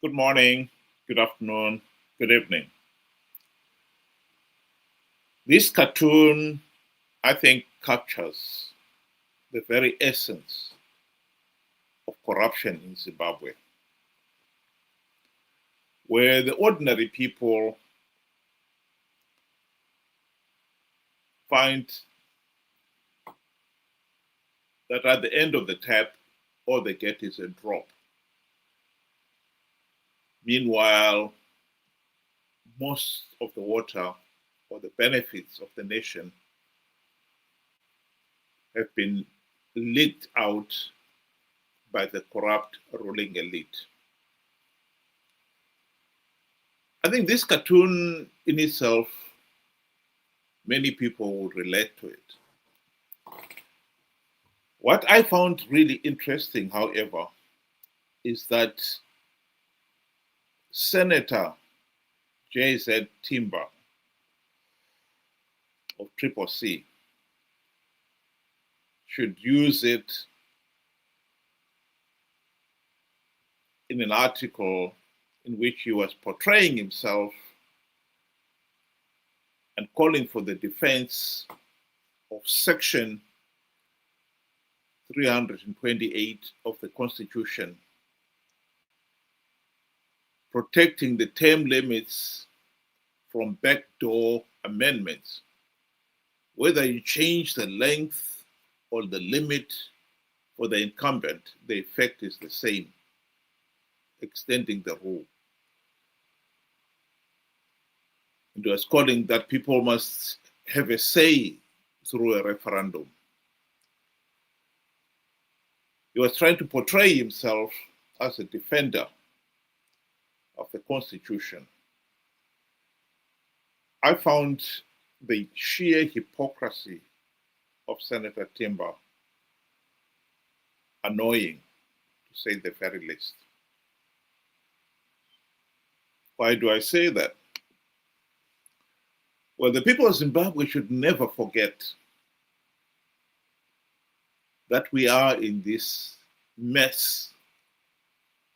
Good morning, good afternoon, good evening. This cartoon, I think, captures the very essence of corruption in Zimbabwe, where the ordinary people find that at the end of the tap, all they get is a drop. Meanwhile, most of the water or the benefits of the nation have been leaked out by the corrupt ruling elite. I think this cartoon in itself, many people would relate to it. What I found really interesting, however, is that Senator JZ Timba of Triple C should use it in an article in which he was portraying himself and calling for the defense of Section 328 of the Constitution, protecting the term limits from backdoor amendments. Whether you change the length or the limit for the incumbent, the effect is the same, extending the rule. And he was calling that people must have a say through a referendum. He was trying to portray himself as a defender of the Constitution. I found the sheer hypocrisy of Senator Timba annoying, to say the very least. Why do I say that? Well, the people of Zimbabwe should never forget that we are in this mess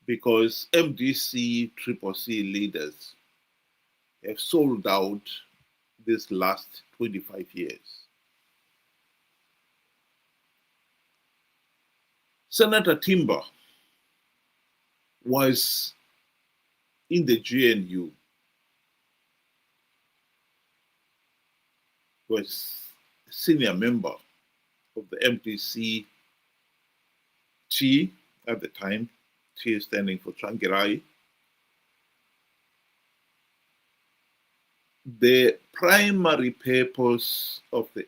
because MDC, Triple C leaders have sold out this last 25 years. Senator Timba was in the GNU, was a senior member of the MDC T at the time, T standing for Tsvangirai. The primary purpose of the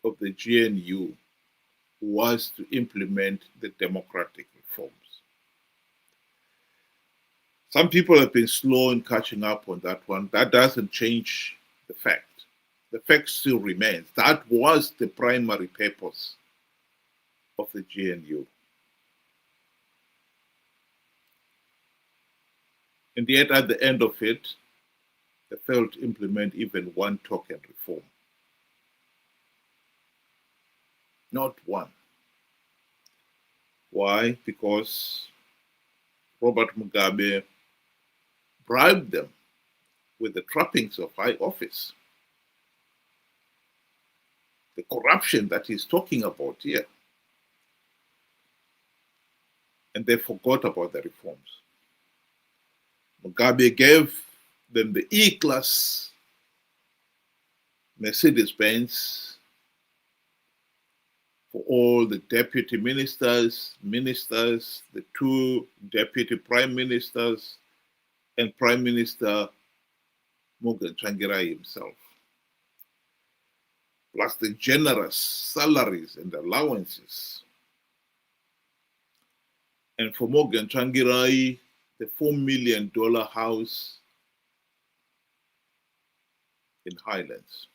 GNU was to implement the democratic reforms. Some people have been slow in catching up on that one. That doesn't change the fact. The fact still remains. That was the primary purpose of the GNU. And yet at the end of it, they failed to implement even one token reform. Not one. Why? Because Robert Mugabe bribed them with the trappings of high office. The corruption that he's talking about here. And they forgot about the reforms. Mugabe gave them the E-class Mercedes-Benz for all the deputy ministers, the two deputy prime ministers, and Prime Minister Morgan Tsvangirai himself. Plus the generous salaries and allowances. And for Morgan Tsvangirai, the $4 million house in Highlands.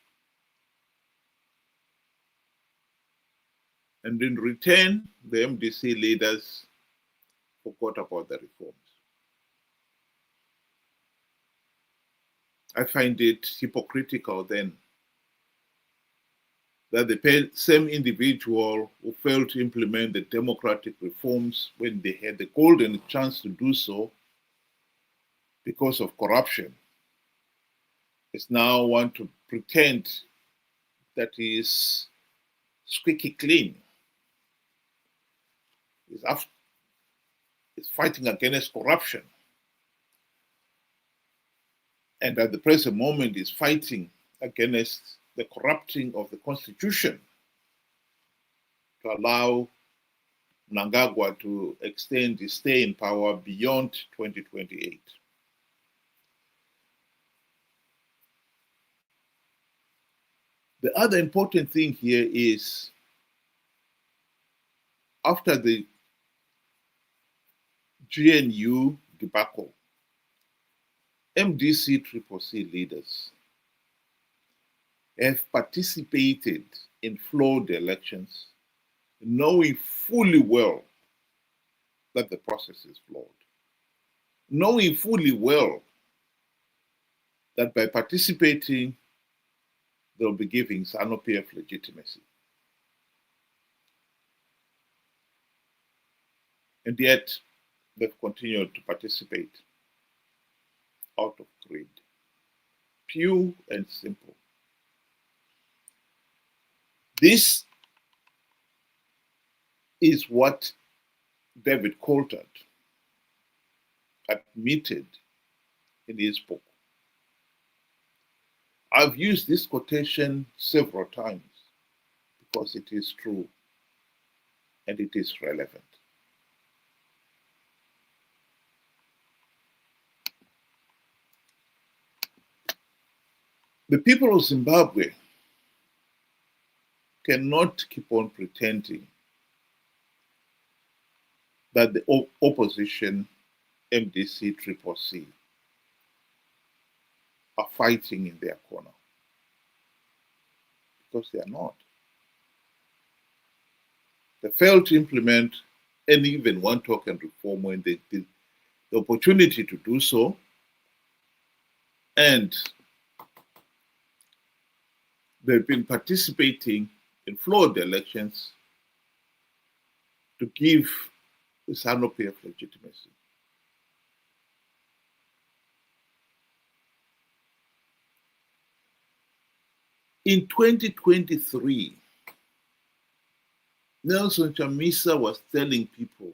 And in return, the MDC leaders forgot about the reforms. I find it hypocritical then that the same individual who failed to implement the democratic reforms when they had the golden chance to do so because of corruption, is now want to pretend that he is squeaky clean. He's fighting against corruption. And at the present moment is fighting against the corrupting of the Constitution to allow Mnangagwa to extend his stay in power beyond 2028. The other important thing here is after the GNU debacle, MDC-CCC leaders have participated in flawed elections, knowing fully well that the process is flawed, knowing fully well that by participating, they'll be giving Zanu PF legitimacy. And yet, they've continued to participate out of greed. Pure and simple. This is what David Coulthard admitted in his book. I've used this quotation several times because it is true and it is relevant. The people of Zimbabwe cannot keep on pretending that the opposition, MDC-CCC, are fighting in their corner, because they are not. They failed to implement any even one token reform when they did the opportunity to do so, and they've been participating in flawed elections to give the Zanu PF legitimacy. In 2023, Nelson Chamisa was telling people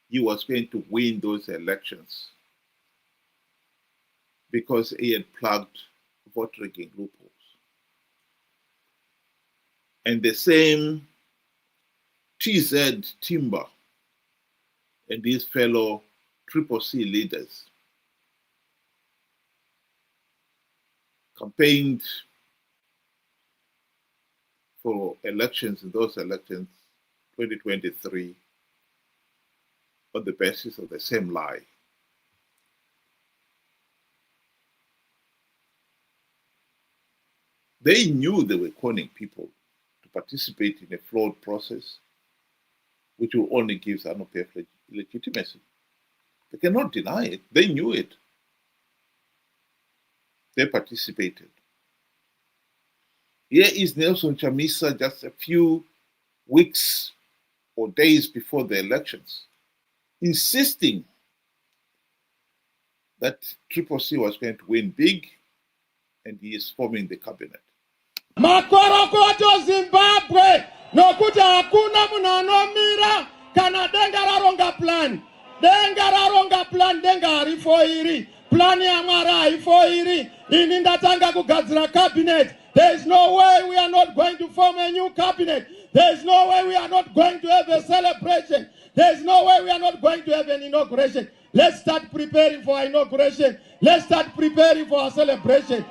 he was going to win those elections because he had plugged vote rigging loopholes. And the same JZ Timba and his fellow CCC leaders campaigned for elections in those elections, 2023, on the basis of the same lie. They knew they were conning people to participate in a flawed process, which will only give Zanu PF legitimacy. They cannot deny it. They knew it. They participated. Here is Nelson Chamisa just a few weeks or days before the elections, insisting that CCC was going to win big, and he is forming the cabinet. Makorokoto Zimbabwe nokuti hakuna munhu anomira kana denga raronga plan. Denga raronga plan, denga harifoiri. Plan yaMwari haifoiri. Ini ndatanga kugadzira cabinet. There is no way we are not going to form a new cabinet. There is no way we are not going to have a celebration. There is no way we are not going to have an inauguration. Let's start preparing for our inauguration. Let's start preparing for our celebration.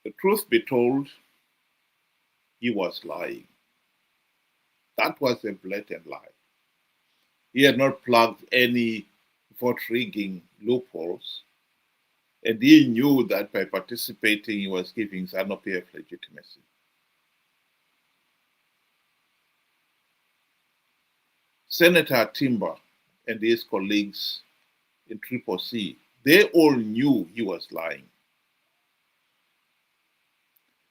The truth be told, he was lying. That was a blatant lie. He had not plugged any vote rigging loopholes, and he knew that by participating, he was giving Zanu PF legitimacy. Senator Timba and his colleagues in CCC, they all knew he was lying.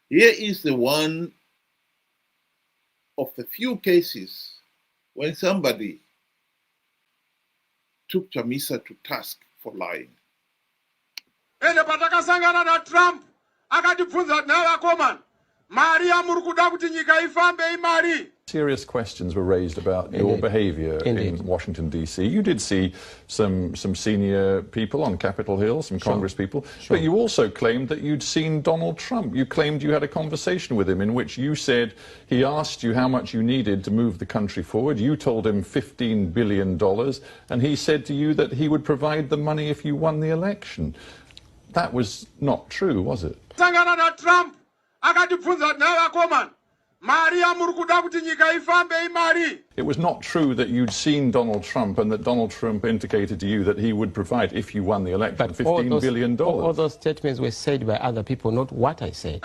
Here is the one of the few cases when somebody took Chamisa to task for lying. Ende patakasangana na Trump akatibvunza naye akomana mari yamuri kuda kuti nyika ifambe imari. Serious questions were raised about your behaviour in Washington, D.C. You did see some senior people on Capitol Hill, some Congress people, but you also claimed that you'd seen Donald Trump. You claimed you had a conversation with him in which you said he asked you how much you needed to move the country forward. You told him $15 billion, and he said to you that he would provide the money if you won the election. That was not true, was it? Sangana na Trump akatibvunza naye akomana. It was not true that you'd seen Donald Trump and that Donald Trump indicated to you that he would provide, if you won the election, but $15 billion. All those statements were said by other people, not what I said.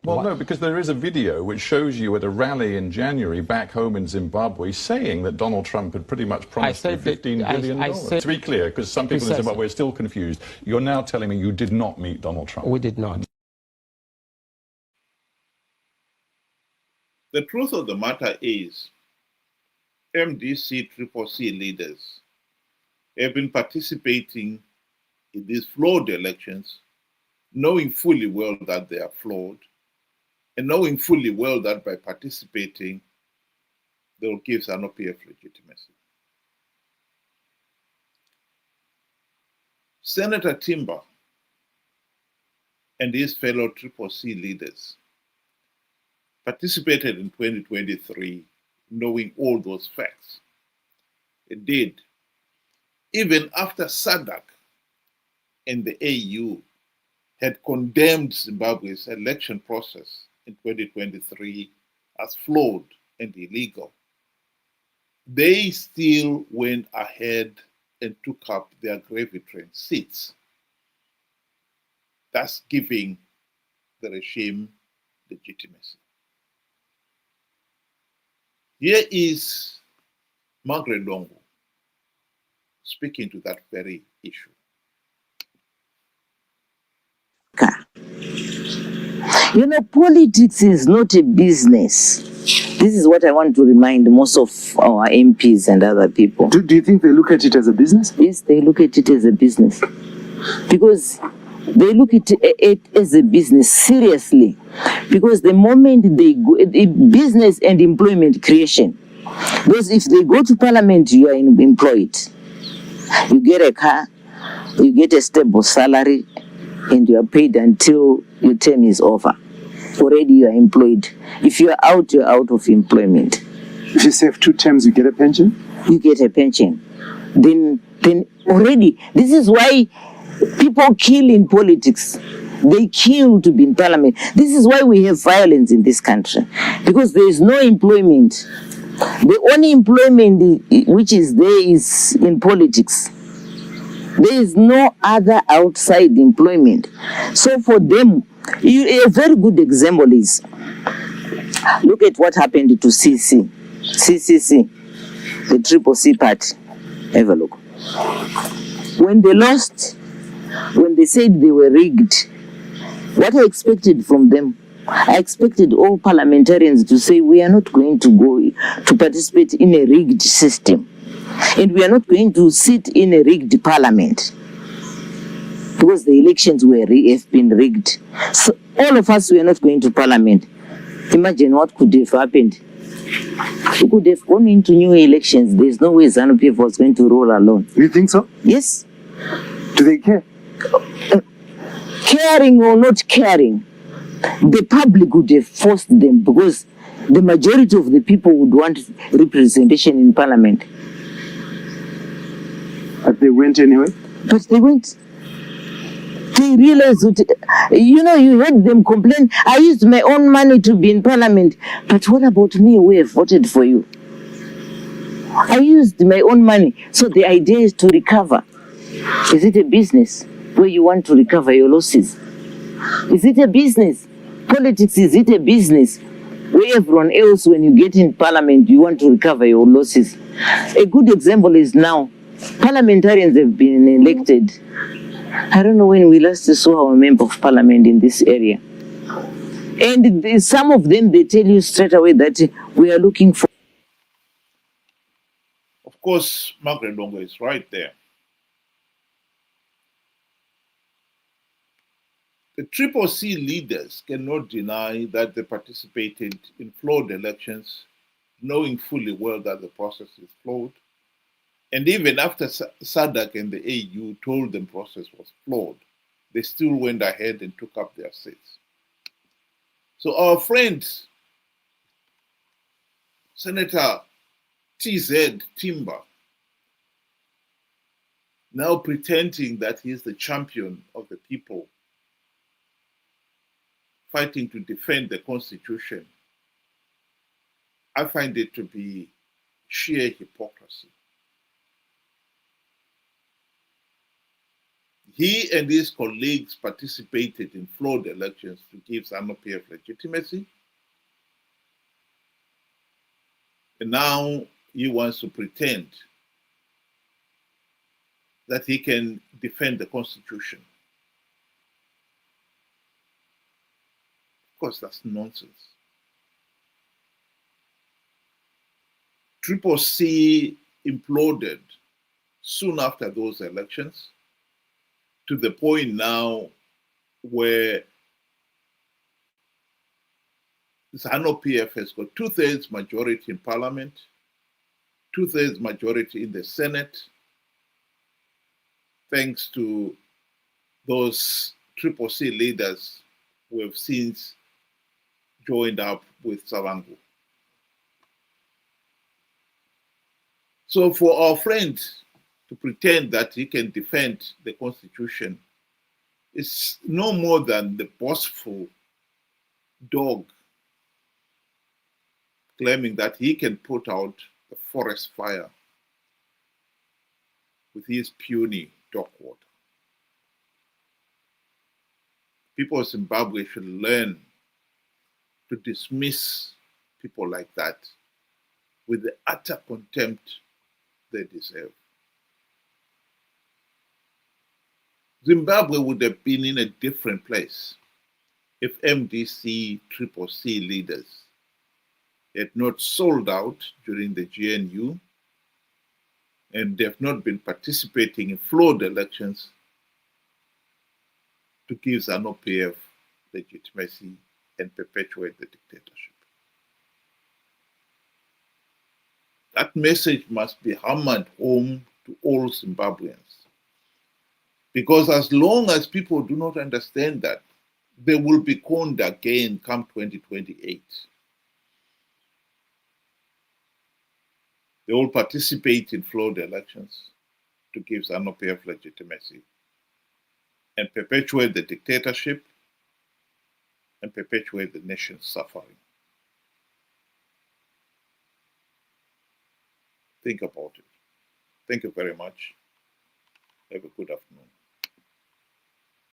Well, no, because there is a video which shows you at a rally in January back home in Zimbabwe saying that Donald Trump had pretty much promised you $15 billion. To be clear, because some people in Zimbabwe are still confused, you're now telling me you did not meet Donald Trump. We did not. The truth of the matter is, MDC-CCC leaders have been participating in these flawed elections, knowing fully well that they are flawed, and knowing fully well that by participating, they will give Zanu PF legitimacy. Senator Timba and his fellow CCC leaders participated in 2023 knowing all those facts. It did. Even after SADC and the AU had condemned Zimbabwe's election process in 2023 as flawed and illegal, they still went ahead and took up their gravy train seats, thus giving the regime legitimacy. Here is Margaret Longo speaking to that very issue. You know, politics is not a business. This is what I want to remind most of our MPs and other people. Do you think they look at it as a business? Yes, they look at it as a business. Because they look at it as a business, seriously. Because the moment they go, business and employment creation, because if they go to parliament, you are employed. You get a car, you get a stable salary, and you are paid until your term is over. Already you are employed. If you are out, you are out of employment. If you serve 2 terms, you get a pension? You get a pension. Then already, this is why people kill in politics. They kill to be in parliament. This is why we have violence in this country. Because there is no employment. The only employment which is there is in politics. There is no other outside employment. So for them, a very good example is, look at what happened to CCC, the CCC party. Have a look. When they lost, when they said they were rigged, what I expected from them, I expected all parliamentarians to say, we are not going to go to participate in a rigged system. And we are not going to sit in a rigged parliament. Because the elections have been rigged. So all of us were not going to parliament. Imagine what could have happened. We could have gone into new elections. There's no way Zanu PF was going to roll alone. You think so? Yes. Do they care? Caring or not caring, the public would have forced them, because the majority of the people would want representation in parliament. But they went anyway? But they went. They realized that, you know, you heard them complain, I used my own money to be in parliament. But what about me who have voted for you? I used my own money. So the idea is to recover. Is it a business where you want to recover your losses? Is it a business? Politics, is it a business where everyone else, when you get in parliament, you want to recover your losses? A good example is now, parliamentarians have been elected. I don't know when we last saw our member of parliament in this area. And some of them, they tell you straight away that we are looking for. Of course, Margaret Longo is right there. The Triple C leaders cannot deny that they participated in flawed elections, knowing fully well that the process is flawed. And even after SADC and the AU told them the process was flawed, they still went ahead and took up their seats. So our friend, Senator JZ Timba, now pretending that he is the champion of the people, fighting to defend the Constitution, I find it to be sheer hypocrisy. He and his colleagues participated in flawed elections to give Zanu PF legitimacy. And now he wants to pretend that he can defend the Constitution. Of course, that's nonsense. Triple C imploded soon after those elections, to the point now where Zanu PF has got 2/3 majority in Parliament, 2/3 majority in the Senate, thanks to those Triple C leaders who have since joined up with Savangu. So for our friend to pretend that he can defend the Constitution is no more than the boastful dog claiming that he can put out the forest fire with his puny dog water. People of Zimbabwe should learn to dismiss people like that with the utter contempt they deserve. Zimbabwe would have been in a different place if MDC Triple C leaders had not sold out during the GNU and they have not been participating in flawed elections to give Zanu PF legitimacy and perpetuate the dictatorship. That message must be hammered home to all Zimbabweans. Because as long as people do not understand that, they will be conned again come 2028. They will participate in flawed elections to give Zanu PF legitimacy and perpetuate the dictatorship and perpetuate the nation's suffering. Think about it. Thank you very much. Have a good afternoon.